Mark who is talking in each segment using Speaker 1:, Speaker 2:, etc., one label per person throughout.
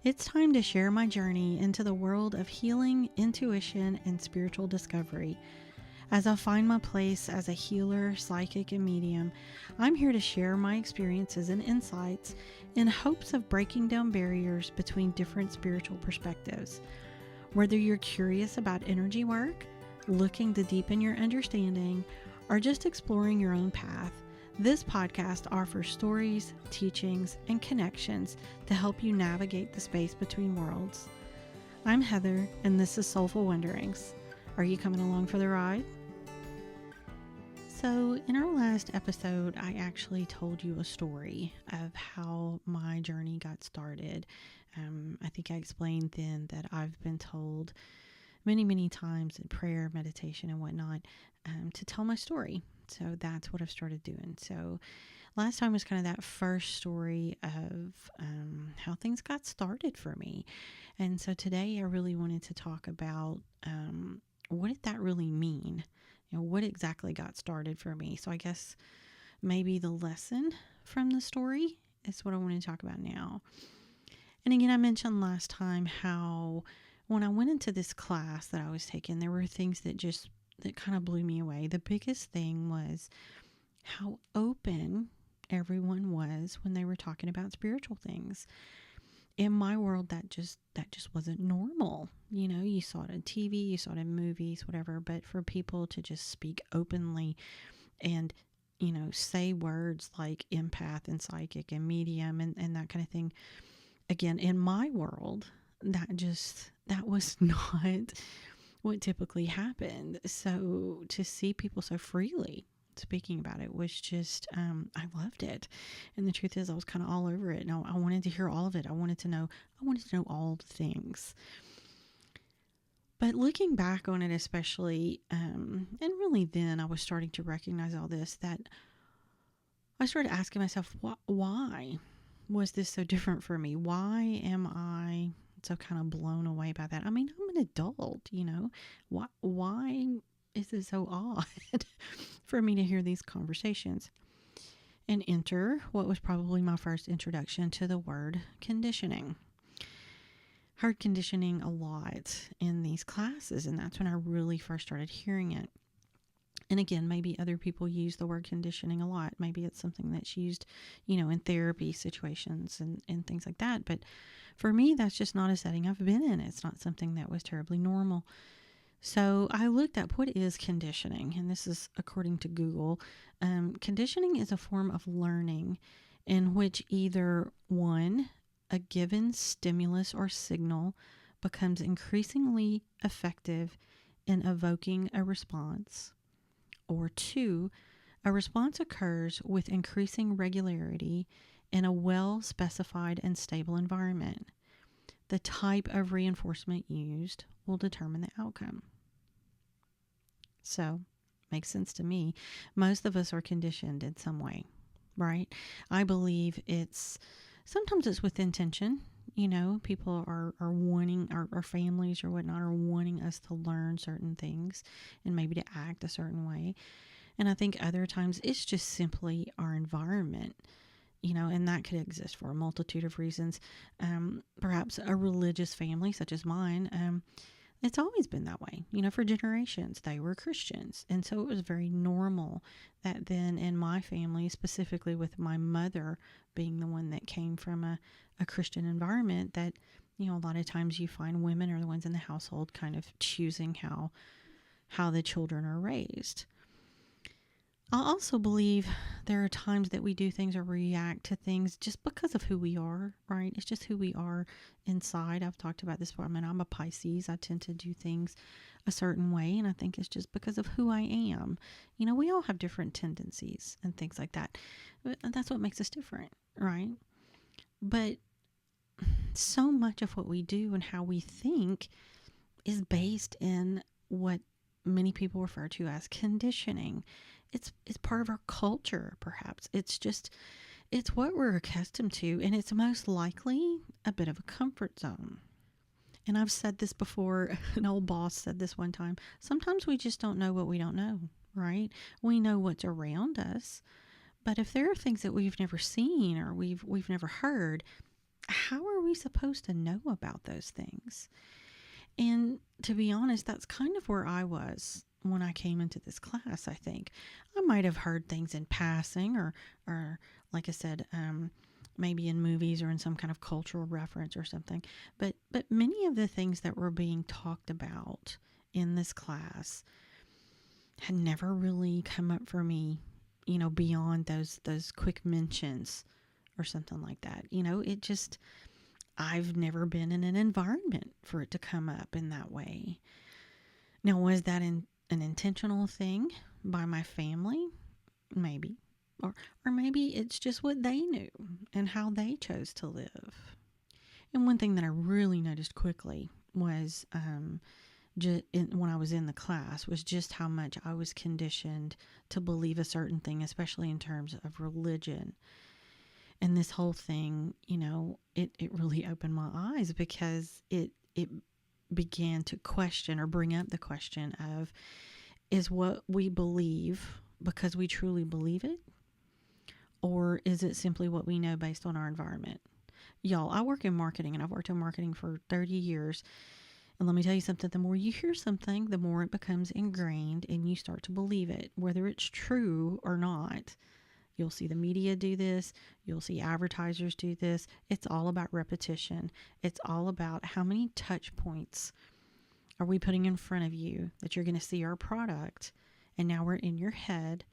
Speaker 1: It's time to share my journey into the world of healing, intuition, and spiritual discovery. As I find my place as a healer, psychic, and medium, I'm here to share my experiences and insights in hopes of breaking down barriers between different spiritual perspectives. Whether you're curious about energy work, looking to deepen your understanding, or just exploring your own path, this podcast offers stories, teachings, and connections to help you navigate the space between worlds. I'm Heather, and this is Soulful Wanderings. Are you coming along for the ride? So, in our last episode, I actually told you a story of how my journey got started. I think I explained then that I've been told many times in prayer, meditation, and whatnot to tell my story. So that's what I've started doing. So last time was kind of that first story of how things got started for me. And so today I really wanted to talk about what did that really mean? You know, what exactly got started for me? So I guess maybe the lesson from the story is what I want to talk about now. And again, I mentioned last time how when I went into this class that I was taking, there were things that kind of blew me away. The biggest thing was how open everyone was when they were talking about spiritual things. In my world, that just wasn't normal. You know, you saw it on TV, you saw it in movies, whatever, but for people to just speak openly and, you know, say words like empath and psychic and medium and that kind of thing, again, in my world, that was not what typically happened. So to see people so freely speaking about it was just, I loved it. And the truth is I was kind of all over it. And I wanted to hear all of it. I wanted to know all the things. But looking back on it, especially, and really then I was starting to recognize all this, that I started asking myself, why was this so different for me? Why am I so kind of blown away by that? I mean, I'm an adult, you know. Why is it so odd for me to hear these conversations? And enter what was probably my first introduction to the word conditioning. Heard conditioning a lot in these classes, and that's when I really first started hearing it. And again, maybe other people use the word conditioning a lot. Maybe it's something that's used, you know, in therapy situations and things like that. But for me, that's just not a setting I've been in. It's not something that was terribly normal. So I looked up what is conditioning, and this is according to Google. Conditioning is a form of learning in which either one, a given stimulus or signal becomes increasingly effective in evoking a response, or two, a response occurs with increasing regularity in a well-specified and stable environment. The type of reinforcement used will determine the outcome. So, makes sense to me. Most of us are conditioned in some way, right? I believe sometimes it's with intention. You know, people are wanting, our families or whatnot are wanting us to learn certain things and maybe to act a certain way. And I think other times it's just simply our environment, you know, and that could exist for a multitude of reasons. Perhaps a religious family such as mine, it's always been that way, you know, for generations. They were Christians. And so it was very normal that then in my family, specifically with my mother being the one that came from a Christian environment, that, you know, a lot of times you find women are the ones in the household kind of choosing how the children are raised. I also believe there are times that we do things or react to things just because of who we are, right? It's just who we are inside. I've talked about this before. I mean, I'm a Pisces. I tend to do things a certain way, and I think it's just because of who I am. You know, we all have different tendencies and things like that. And that's what makes us different, right? But so much of what we do and how we think is based in what many people refer to as conditioning. It's part of our culture, perhaps. It's what we're accustomed to, and it's most likely a bit of a comfort zone. And I've said this before, an old boss said this one time, sometimes we just don't know what we don't know, right? We know what's around us, but if there are things that we've never seen or we've never heard, how are we supposed to know about those things? And to be honest, that's kind of where I was when I came into this class. I think I might have heard things in passing, or like I said, maybe in movies or in some kind of cultural reference or something. But many of the things that were being talked about in this class had never really come up for me, beyond those quick mentions or something like that. It just, I've never been in an environment for it to come up in that way. Now, was that an intentional thing by my family? Maybe. Or maybe it's just what they knew and how they chose to live. And one thing that I really noticed quickly was when I was in the class was just how much I was conditioned to believe a certain thing, especially in terms of religion. And this whole thing, it really opened my eyes, because it began to question or bring up the question of, is what we believe because we truly believe it? Or is it simply what we know based on our environment? Y'all, I work in marketing, and I've worked in marketing for 30 years. And let me tell you something, the more you hear something, the more it becomes ingrained and you start to believe it, whether it's true or not. You'll see the media do this. You'll see advertisers do this. It's all about repetition. It's all about how many touch points are we putting in front of you that you're going to see our product. And now we're in your head.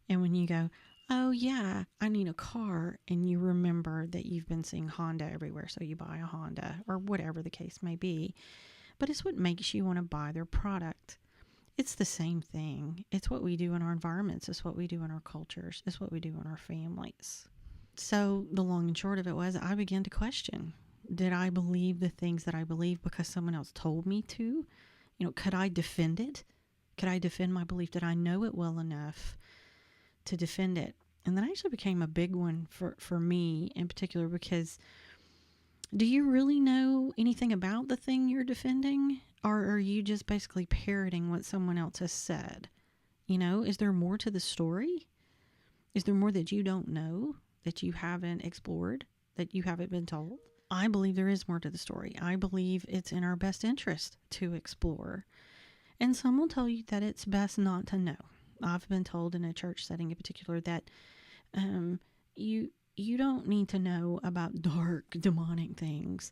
Speaker 1: And when you go, oh yeah, I need a car, and you remember that you've been seeing Honda everywhere, so you buy a Honda, or whatever the case may be. But it's what makes you want to buy their product. It's the same thing. It's what we do in our environments. It's what we do in our cultures. It's what we do in our families. So the long and short of it was, I began to question, did I believe the things that I believe because someone else told me to? Could I defend it? Could I defend my belief? Did I know it well enough to defend it? And that actually became a big one for me in particular, because do you really know anything about the thing you're defending? Or are you just basically parroting what someone else has said? Is there more to the story? Is there more that you don't know, that you haven't explored, that you haven't been told? I believe there is more to the story. I believe it's in our best interest to explore. And some will tell you that it's best not to know. I've been told in a church setting in particular that you don't need to know about dark, demonic things,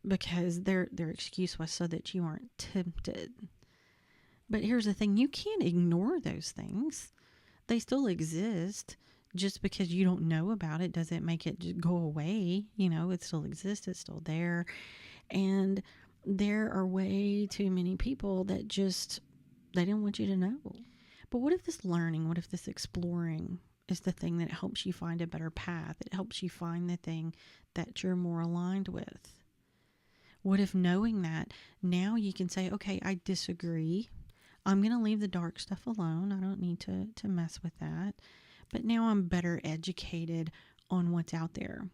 Speaker 1: because their excuse was so that you aren't tempted. But here's the thing, you can't ignore those things. They still exist. Just because you don't know about it doesn't make it just go away. It still exists. It's still there. And there are way too many people that they didn't want you to know. But what if this learning, what if this exploring is the thing that helps you find a better path? It helps you find the thing that you're more aligned with. What if knowing that, now you can say, okay, I disagree. I'm going to leave the dark stuff alone. I don't need to mess with that. But now I'm better educated on what's out there.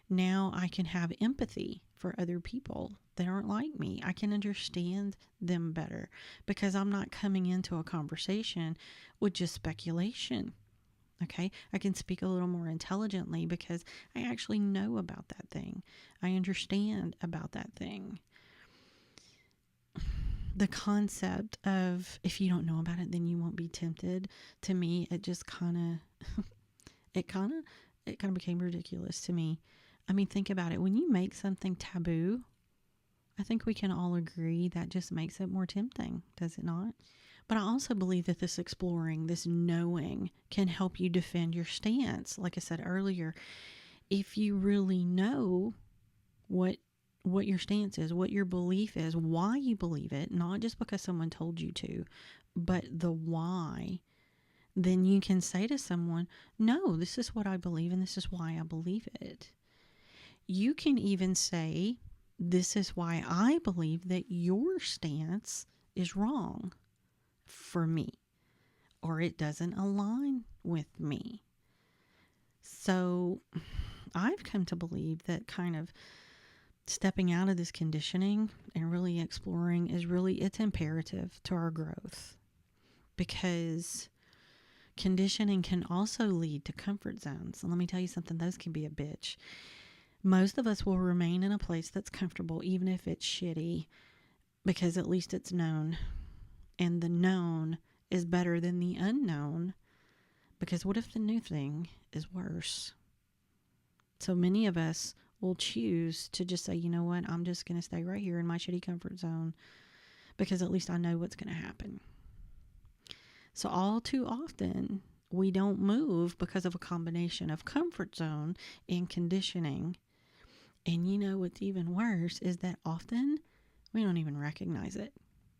Speaker 1: Now I can have empathy for other people that aren't like me. I can understand them better, because I'm not coming into a conversation with just speculation. Okay, I can speak a little more intelligently because I actually know about that thing. I understand about that thing. The concept of, if you don't know about it, then you won't be tempted. To me, it just kind of became ridiculous to me. I mean, think about it. When you make something taboo, I think we can all agree that just makes it more tempting, does it not? But I also believe that this exploring, this knowing, can help you defend your stance. Like I said earlier, if you really know what your stance is, what your belief is, why you believe it, not just because someone told you to, but the why, then you can say to someone, no, this is what I believe and this is why I believe it. You can even say, this is why I believe that your stance is wrong for me, or it doesn't align with me. So I've come to believe that kind of stepping out of this conditioning and really exploring it's imperative to our growth, because conditioning can also lead to comfort zones. And let me tell you something, those can be a bitch. Most of us will remain in a place that's comfortable, even if it's shitty, because at least it's known. And the known is better than the unknown, because what if the new thing is worse? So many of us will choose to just say, you know what, I'm just going to stay right here in my shitty comfort zone because at least I know what's going to happen. So all too often, we don't move because of a combination of comfort zone and conditioning. And you know what's even worse is that often we don't even recognize it.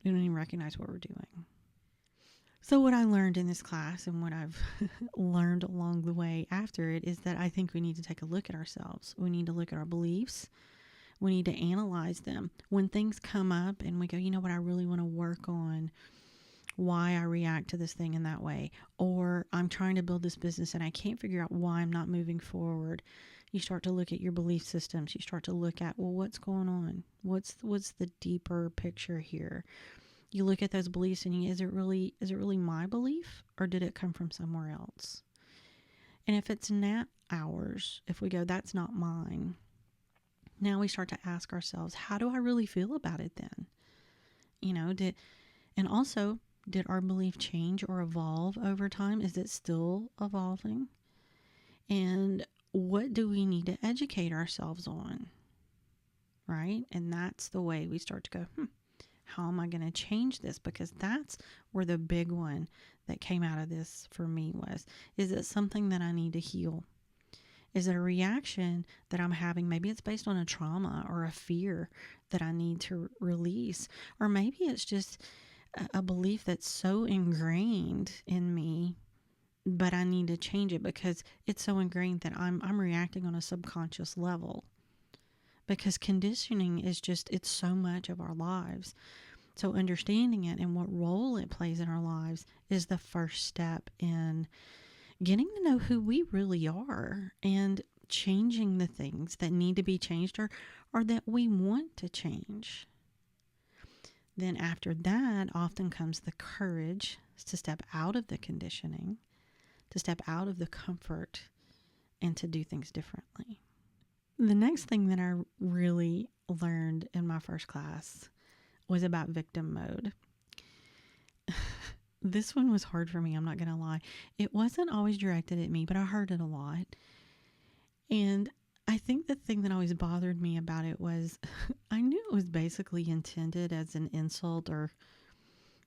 Speaker 1: We don't even recognize what we're doing. So what I learned in this class and what I've learned along the way after it is that I think we need to take a look at ourselves. We need to look at our beliefs. We need to analyze them. When things come up and we go, you know what, I really want to work on why I react to this thing in that way. Or I'm trying to build this business and I can't figure out why I'm not moving forward. You start to look at your belief systems. You start to look at, well, what's going on? What's the deeper picture here? You look at those beliefs and is it really my belief, or did it come from somewhere else? And if it's not ours, if we go, that's not mine, now we start to ask ourselves, how do I really feel about it then? And also, did our belief change or evolve over time? Is it still evolving? And what do we need to educate ourselves on? Right? And that's the way we start to go, how am I going to change this? Because that's where the big one that came out of this for me was, is it something that I need to heal? Is it a reaction that I'm having? Maybe it's based on a trauma or a fear that I need to release. Or maybe it's just a belief that's so ingrained in me, but I need to change it because it's so ingrained that I'm reacting on a subconscious level. Because conditioning is it's so much of our lives. So understanding it and what role it plays in our lives is the first step in getting to know who we really are and changing the things that need to be changed or that we want to change. Then after that often comes the courage to step out of the conditioning, to step out of the comfort, and to do things differently. The next thing that I really learned in my first class was about victim mode. This one was hard for me, I'm not going to lie. It wasn't always directed at me, but I heard it a lot. And I think the thing that always bothered me about it was I knew it was basically intended as an insult, or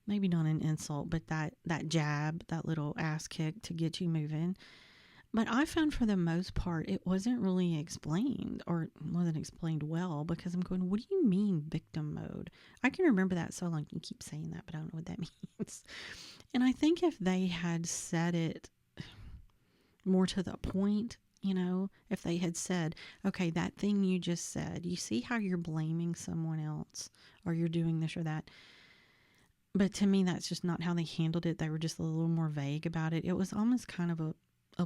Speaker 1: maybe not an insult, but that jab, that little ass kick to get you moving. But I found for the most part, it wasn't really explained, or wasn't explained well, because I'm going, what do you mean victim mode? I can remember that so long. You keep saying that, but I don't know what that means. And I think if they had said it more to the point, if they had said, okay, that thing you just said, you see how you're blaming someone else, or you're doing this or that. But to me, that's just not how they handled it. They were just a little more vague about it. It was almost kind of a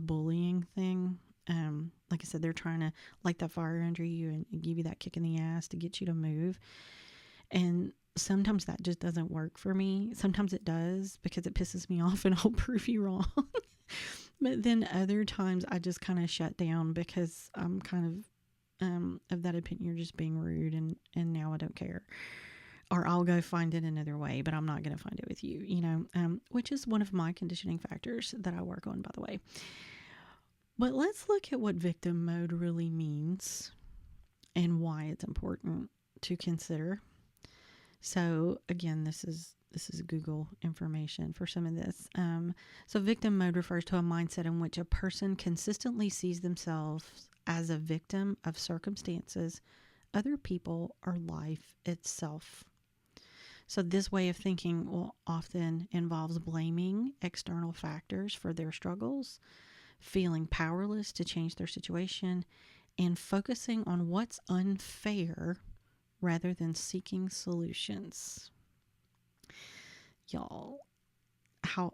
Speaker 1: bullying thing. Like I said, they're trying to light that fire under you and give you that kick in the ass to get you to move. And sometimes that just doesn't work for me. Sometimes it does because it pisses me off and I'll prove you wrong. But then other times I just kind of shut down because I'm kind of that opinion, you're just being rude and now I don't care. Or I'll go find it another way, but I'm not going to find it with you, which is one of my conditioning factors that I work on, by the way. But let's look at what victim mode really means and why it's important to consider. So again, this is Google information for some of this. So victim mode refers to a mindset in which a person consistently sees themselves as a victim of circumstances, other people, or life itself. So this way of thinking will often involves blaming external factors for their struggles, feeling powerless to change their situation, and focusing on what's unfair rather than seeking solutions. Y'all, how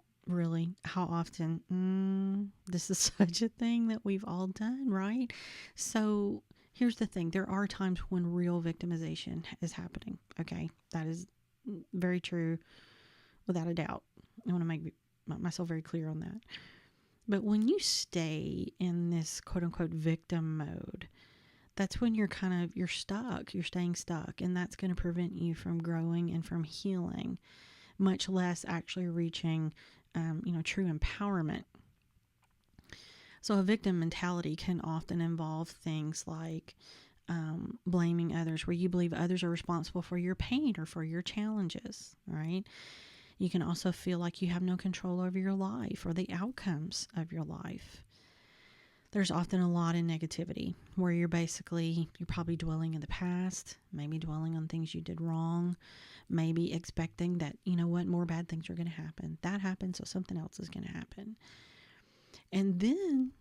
Speaker 1: often this is such a thing that we've all done, right? So here's the thing. There are times when real victimization is happening. Okay. That is very true, without a doubt. I want to make myself very clear on that. But when you stay in this quote unquote victim mode, that's when you're stuck, you're staying stuck, and that's going to prevent you from growing and from healing, much less actually reaching, true empowerment. So a victim mentality can often involve things like blaming others, where you believe others are responsible for your pain or for your challenges, right? You can also feel like you have no control over your life or the outcomes of your life. There's often a lot of negativity where you're probably dwelling in the past, maybe dwelling on things you did wrong, maybe expecting that, more bad things are going to happen. That happened, so something else is going to happen. And then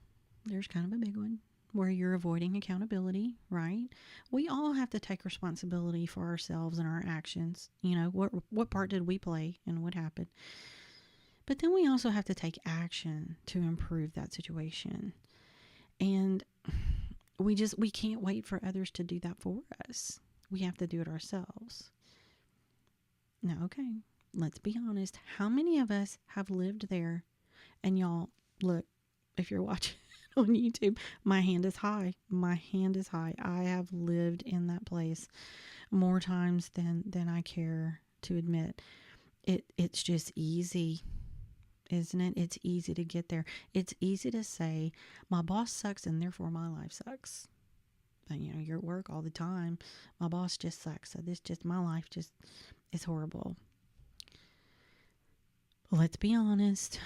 Speaker 1: there's kind of a big one where you're avoiding accountability, right? We all have to take responsibility for ourselves and our actions. What part did we play and what happened? But then we also have to take action to improve that situation. And we can't wait for others to do that for us. We have to do it ourselves. Now, okay, let's be honest. How many of us have lived there? And y'all, look, if you're watching on YouTube, my hand is high. My hand is high. I have lived in that place more times than I care to admit. It's just easy, isn't it? It's easy to get there. It's easy to say, my boss sucks and therefore my life sucks. And, you're at work all the time. My boss just sucks. So my life just is horrible. Let's be honest.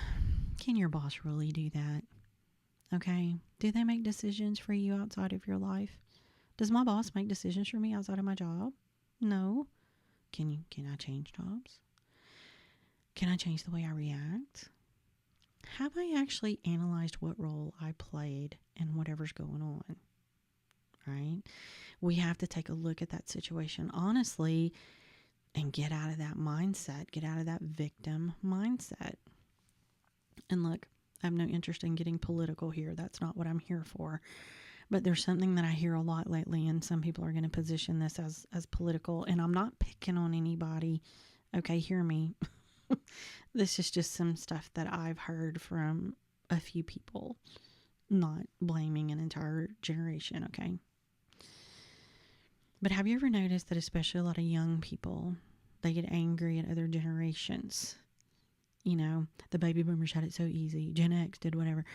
Speaker 1: Can your boss really do that? Okay. Do they make decisions for you outside of your life? Does my boss make decisions for me outside of my job? No. Can I change jobs? Can I change the way I react? Have I actually analyzed what role I played in whatever's going on? Right? We have to take a look at that situation honestly and get out of that mindset, get out of that victim mindset. And look, I have no interest in getting political here. That's not what I'm here for. But there's something that I hear a lot lately, and some people are going to position this as political, and I'm not picking on anybody. Okay, hear me. This is just some stuff that I've heard from a few people, not blaming an entire generation, okay? But have you ever noticed that especially a lot of young people, they get angry at other generations? The baby boomers had it so easy. Gen X did whatever.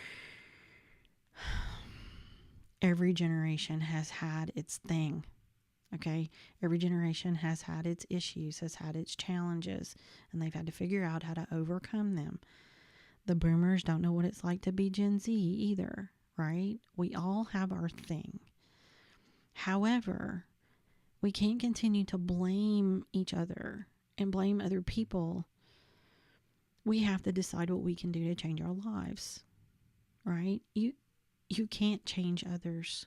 Speaker 1: Every generation has had its thing, okay? Every generation has had its issues, has had its challenges, and they've had to figure out how to overcome them. The boomers don't know what it's like to be Gen Z either, right? We all have our thing. However, we can't continue to blame each other and blame other people. We have to decide what we can do to change our lives, right? You can't change others.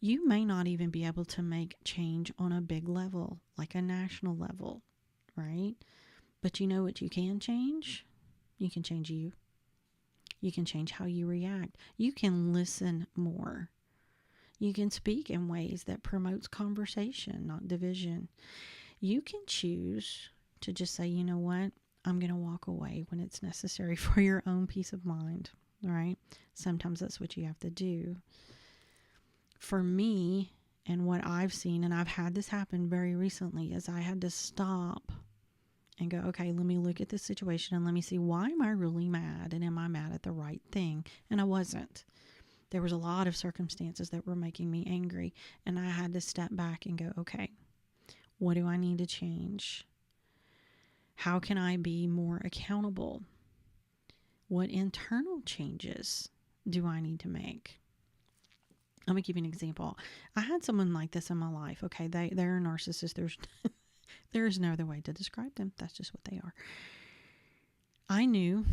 Speaker 1: You may not even be able to make change on a big level, like a national level, right? But you know what you can change? You can change you. You can change how you react. You can listen more. You can speak in ways that promotes conversation, not division. You can choose to just say, you know what? I'm going to walk away when it's necessary for your own peace of mind, right? Sometimes that's what you have to do. For me, and what I've seen, and I've had this happen very recently, is I had to stop and go, okay, let me look at this situation and let me see, why am I really mad? And am I mad at the right thing? And I wasn't. There was a lot of circumstances that were making me angry, and I had to step back and go, okay, what do I need to change? How can I be more accountable? What internal changes do I need to make? I'm going to give you an example. I had someone like this in my life. Okay, they're a narcissist. There's no other way to describe them. That's just what they are. I knew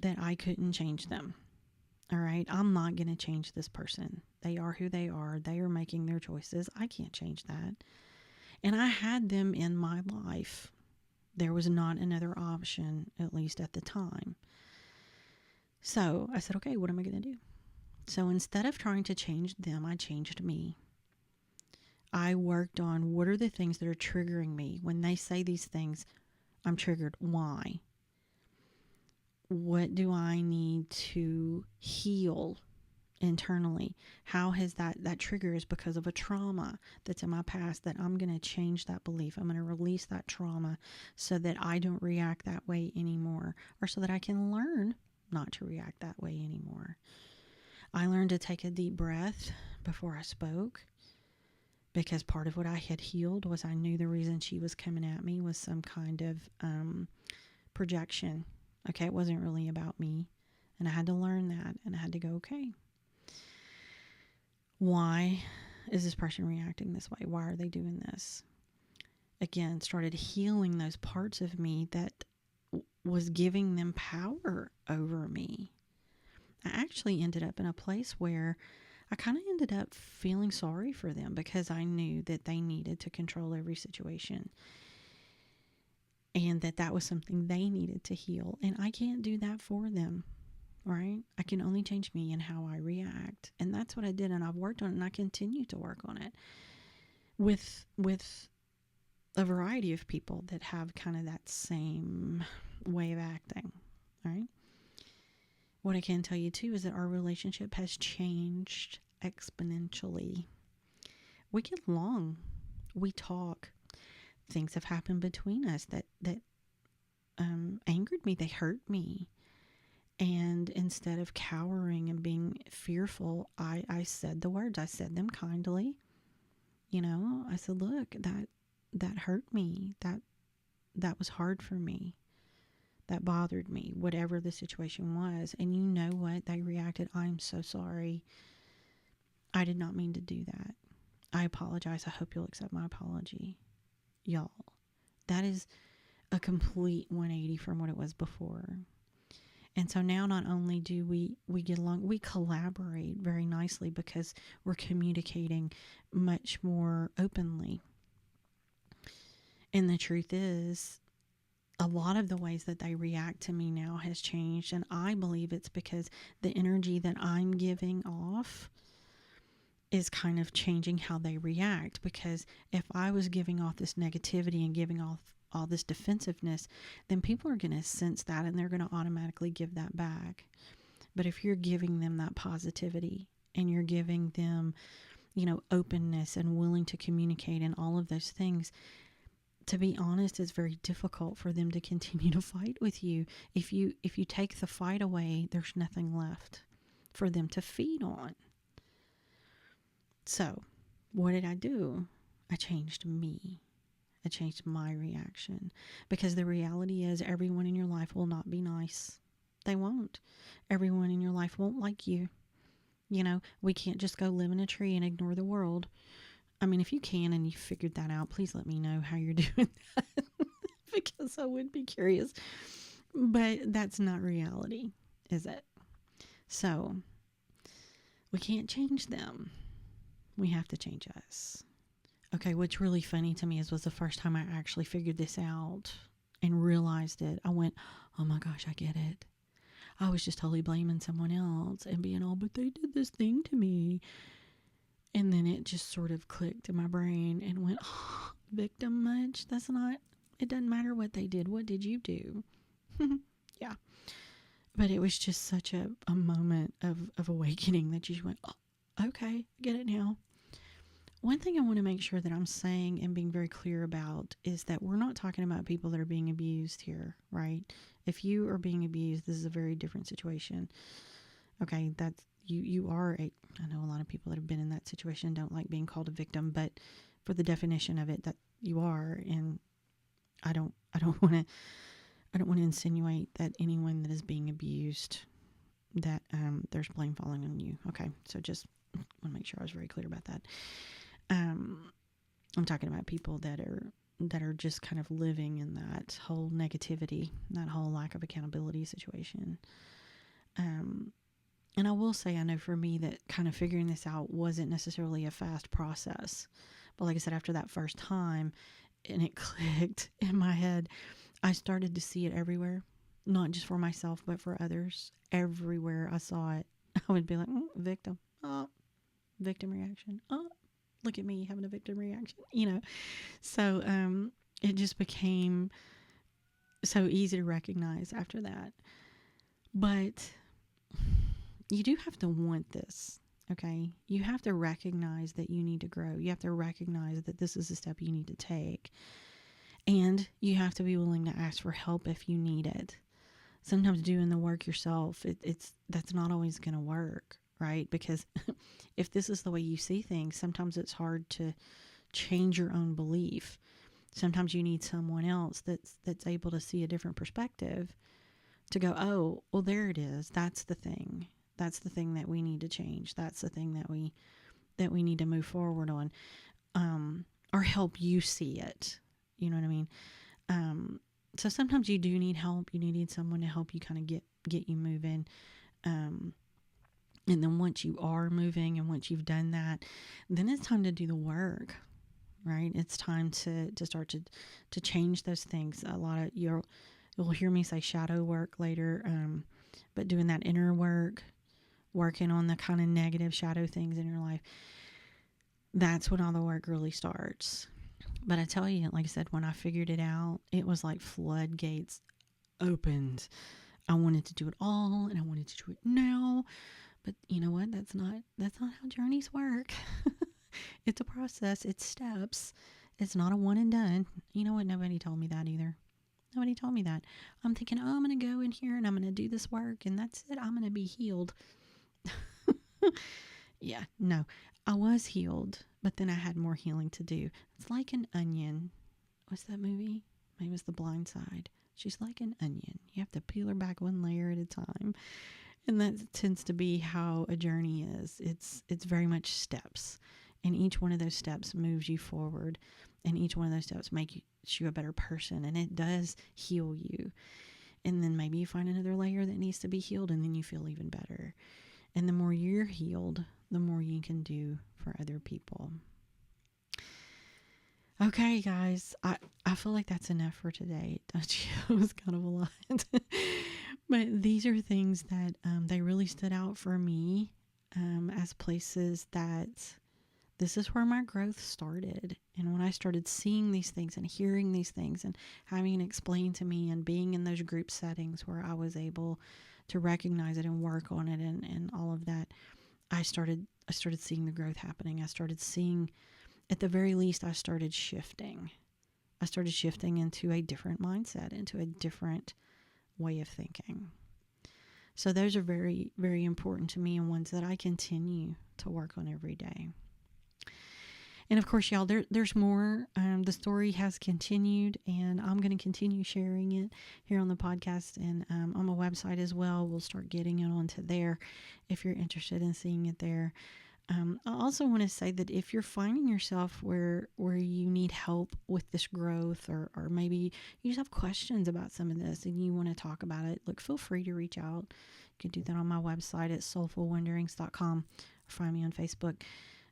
Speaker 1: that I couldn't change them. All right, I'm not going to change this person. They are who they are. They are making their choices. I can't change that. And I had them in my life. There was not another option, at least at the time. So I said, okay, what am I going to do? So instead of trying to change them, I changed me. I worked on what are the things that are triggering me. When they say these things, I'm triggered. Why? What do I need to heal internally. How has that trigger is because of a trauma that's in my past, that I'm going to change that belief. I'm going to release that trauma so that I don't react that way anymore, or so that I can learn not to react that way anymore. I learned to take a deep breath before I spoke, because part of what I had healed was I knew the reason she was coming at me was some kind of projection. Okay, it wasn't really about me. And I had to learn that, and I had to go, okay, why is this person reacting this way? Why are they doing this? Again, started healing those parts of me that was giving them power over me. I actually ended up in a place where I kind of ended up feeling sorry for them, because I knew that they needed to control every situation, and that was something they needed to heal. And I can't do that for them, right? I can only change me and how I react. And that's what I did. And I've worked on it, and I continue to work on it with a variety of people that have kind of that same way of acting, right? What I can tell you too is that our relationship has changed exponentially. We get along, we talk. Things have happened between us that angered me. They hurt me. And instead of cowering and being fearful, I said the words. I said them kindly. I said, look, that hurt me. That was hard for me. That bothered me, whatever the situation was. And you know what? They reacted, I'm so sorry. I did not mean to do that. I apologize. I hope you'll accept my apology. Y'all, that is a complete 180 from what it was before. And so now not only do we get along, we collaborate very nicely, because we're communicating much more openly. And the truth is, a lot of the ways that they react to me now has changed. And I believe it's because the energy that I'm giving off is kind of changing how they react. Because if I was giving off this negativity and giving off all this defensiveness, then people are going to sense that, and they're going to automatically give that back. But if you're giving them that positivity, and you're giving them, openness and willing to communicate and all of those things, to be honest, it's very difficult for them to continue to fight with you. If you take the fight away, there's nothing left for them to feed on. So, what did I do? I changed me. I changed my reaction, because the reality is, everyone in your life will not be nice. They won't. Everyone in your life won't like you. We can't just go live in a tree and ignore the world. I mean, if you can and you figured that out, please let me know how you're doing that, because I would be curious. But that's not reality, is it? So, we can't change them. We have to change us. Okay, what's really funny to me was the first time I actually figured this out and realized it. I went, oh my gosh, I get it. I was just totally blaming someone else and being all, but they did this thing to me. And then it just sort of clicked in my brain and went, oh, victim much? It doesn't matter what they did. What did you do? Yeah. But it was just such a moment of awakening that you just went, oh, okay, get it now. One thing I want to make sure that I'm saying and being very clear about is that we're not talking about people that are being abused here, right? If you are being abused, this is a very different situation. Okay, that's you are I know a lot of people that have been in that situation don't like being called a victim, but for the definition of it, that you are, and I don't want to insinuate that anyone that is being abused, that there's blame falling on you. Okay, so just want to make sure I was very clear about that. I'm talking about people that are just kind of living in that whole negativity, that whole lack of accountability situation. And I will say, I know for me that kind of figuring this out wasn't necessarily a fast process. But like I said, after that first time, and it clicked in my head, I started to see it everywhere. Not just for myself, but for others. Everywhere I saw it, I would be like, victim. Oh, victim reaction. Oh, look at me having a victim reaction. So it just became so easy to recognize after that. But you do have to want this. Okay. You have to recognize that you need to grow. You have to recognize that this is a step you need to take. And you have to be willing to ask for help if you need it. Sometimes doing the work yourself, that's not always going to work, right? Because if this is the way you see things, sometimes it's hard to change your own belief. Sometimes you need someone else that's able to see a different perspective to go, oh, well, there it is. That's the thing. That's the thing that we need to change. That's the thing that we need to move forward on, or help you see it. You know what I mean? So sometimes you do need help. You need someone to help you kind of get you moving. And then once you are moving and once you've done that, then it's time to do the work, right? It's time to start to change those things. A lot of you'll hear me say shadow work later, but doing that inner work, working on the kind of negative shadow things in your life, that's when all the work really starts. But I tell you, like I said, when I figured it out, it was like floodgates opened. I wanted to do it all, and I wanted to do it now. But you know what? That's not how journeys work. It's a process. It's steps. It's not a one and done. You know what? Nobody told me that either. Nobody told me that. I'm thinking, oh, I'm going to go in here and I'm going to do this work and that's it. I'm going to be healed. Yeah, no. I was healed, but then I had more healing to do. It's like an onion. What's that movie? Maybe it was The Blind Side. She's like an onion. You have to peel her back one layer at a time. And that tends to be how a journey is. It's very much steps. And each one of those steps moves you forward. And each one of those steps makes you a better person. And it does heal you. And then maybe you find another layer that needs to be healed, and then you feel even better. And the more you're healed, the more you can do for other people. Okay, guys, I feel like that's enough for today, don't you? It was kind of a lot. But these are things that they really stood out for me as places that this is where my growth started. And when I started seeing these things and hearing these things and having it explained to me and being in those group settings where I was able to recognize it and work on it and all of that, I started seeing the growth happening. I started seeing, at the very least, I started shifting. I started shifting into a different mindset, into a different way of thinking. So those are very, very important to me and ones that I continue to work on every day. And of course, y'all, there's more. The story has continued, and I'm going to continue sharing it here on the podcast and on my website as well. We'll start getting it onto there if you're interested in seeing it there. I also want to say that if you're finding yourself where you need help with this growth, or maybe you just have questions about some of this and you want to talk about it, look, feel free to reach out. You can do that on my website at soulfulwanderings.com, or find me on Facebook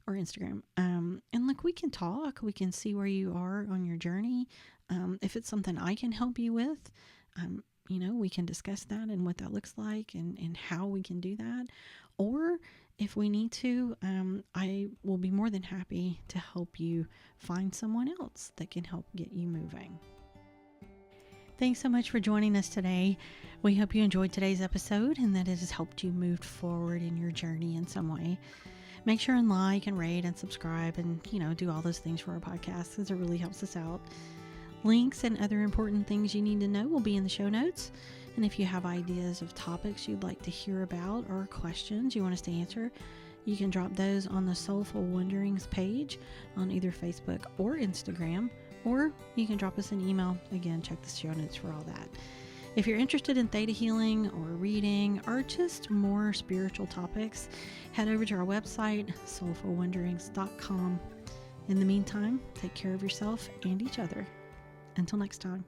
Speaker 1: or Instagram. And look, we can talk. We can see where you are on your journey. If it's something I can help you with, we can discuss that and what that looks like and how we can do that. Or if we need to, I will be more than happy to help you find someone else that can help get you moving. Thanks so much for joining us today. We hope you enjoyed today's episode and that it has helped you move forward in your journey in some way. Make sure and like and rate and subscribe and, do all those things for our podcast because it really helps us out. Links and other important things you need to know will be in the show notes. And if you have ideas of topics you'd like to hear about or questions you want us to answer, you can drop those on the Soulful Wanderings page on either Facebook or Instagram, or you can drop us an email. Again, check the show notes for all that. If you're interested in theta healing or reading or just more spiritual topics, head over to our website, soulfulwanderings.com. In the meantime, take care of yourself and each other. Until next time.